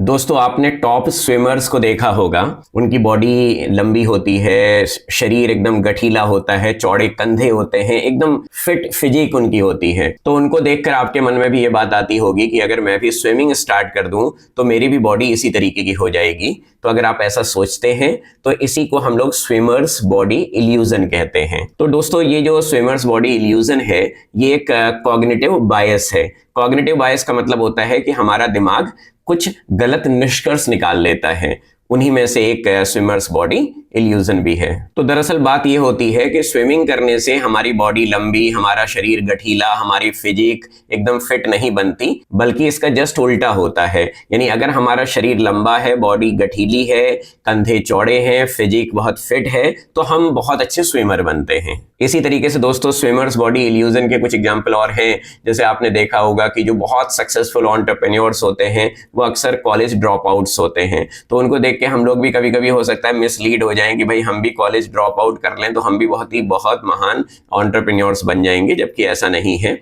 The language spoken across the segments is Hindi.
दोस्तों आपने टॉप स्विमर्स को देखा होगा। उनकी बॉडी लंबी होती है, शरीर एकदम गठीला होता है, चौड़े कंधे होते हैं, एकदम फिट फिजिक उनकी होती है। तो उनको देखकर आपके मन में भी ये बात आती होगी कि अगर मैं भी स्विमिंग स्टार्ट कर दूं तो मेरी भी बॉडी इसी तरीके की हो जाएगी। तो अगर आप ऐसा सोचते हैं तो इसी को हम लोग स्विमर्स बॉडी इल्यूजन कहते हैं। तो दोस्तों ये जो स्विमर्स बॉडी इल्यूजन है ये एक कॉग्निटिव बायस है। कॉग्निटिव बायस का मतलब होता है कि हमारा दिमाग कुछ गलत निष्कर्ष निकाल लेता है। उन्हीं में से एक स्विमर्स बॉडी इल्यूजन भी है। तो दरअसल बात यह होती है कि स्विमिंग करने से हमारी बॉडी लंबी, हमारा शरीर गठीला, हमारी फिजिक एकदम फिट नहीं बनती, बल्कि इसका जस्ट उल्टा होता है। यानी अगर हमारा शरीर लंबा है, बॉडी गठीली है, कंधे चौड़े हैं, फिजिक बहुत फिट है, तो हम बहुत अच्छे स्विमर बनते हैं। इसी तरीके से दोस्तों स्विमर्स बॉडी इल्यूजन के कुछ एग्जाम्पल और हैं। जैसे आपने देखा होगा कि जो बहुत सक्सेसफुल एंटरप्रेन्योर्स होते हैं वो अक्सर कॉलेज ड्रॉप आउट्स होते हैं। तो उनको देख के हम लोग भी कभी कभी हो सकता है मिसलीड हो जाएं कि भाई हम भी कॉलेज ड्रॉप आउट कर लें तो हम भी बहुत महान एंटरप्रेन्योर्स बन जाएंगे, जबकि ऐसा नहीं है।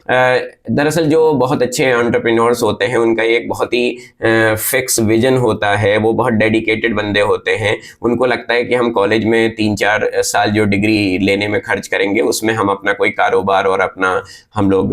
दरअसल जो बहुत अच्छे एंटरप्रेन्योर्स होते हैं उनका एक बहुत ही फिक्स विजन होता है। वो बहुत डेडिकेटेड बंदे होते हैं। उनको लगता है कि हम कॉलेज में 3-4 साल जो डिग्री लेने में खर्च करेंगे उसमें हम अपना कोई कारोबार और अपना हम लोग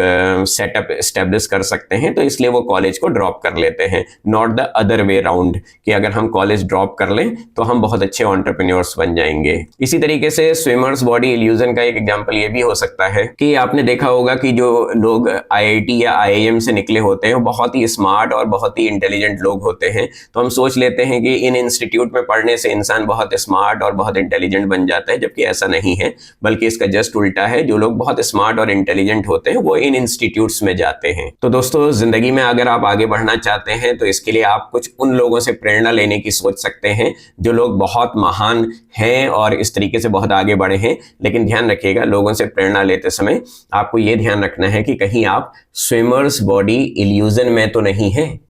सेटअप एस्टेब्लिश कर सकते हैं, तो इसलिए वो कॉलेज को ड्रॉप कर लेते हैं। Not the other way round कि अगर हम कॉलेज ड्रॉप कर लें तो हम बहुत अच्छे एंटरप्रेन्योर्स बन जाएंगे। इसी तरीके से स्विमर्स बॉडी इल्यूजन का एक एग्जांपल ये भी हो सकता है कि आपने देखा होगा कि जो लोग आईआईटी या आईआईएम से निकले होते हैं वो बहुत ही स्मार्ट और बहुत ही इंटेलिजेंट लोग होते हैं। तो हम सोच लेते हैं कि इन इंस्टीट्यूट में पढ़ने से इंसान बहुत स्मार्ट और बहुत इंटेलिजेंट बन जाता है, जबकि ऐसा नहीं है, बल्कि इसका जस्ट उल्टा है। जो लोग बहुत स्मार्ट और इंटेलिजेंट होते हैं वो इन इंस्टीट्यूट्स में जाते हैं। तो दोस्तों जिंदगी में अगर आप आगे बढ़ना चाहते हैं तो इसके लिए आप कुछ उन लोगों से प्रेरणा लेने की सोच सकते हैं जो लोग बहुत महान हैं और इस तरीके से बहुत आगे बढ़े हैं। लेकिन ध्यान रखिएगा, लोगों से प्रेरणा लेते समय आपको ये ध्यान रखना है कि कहीं आप स्विमर्स बॉडी इल्यूजन में तो नहीं है।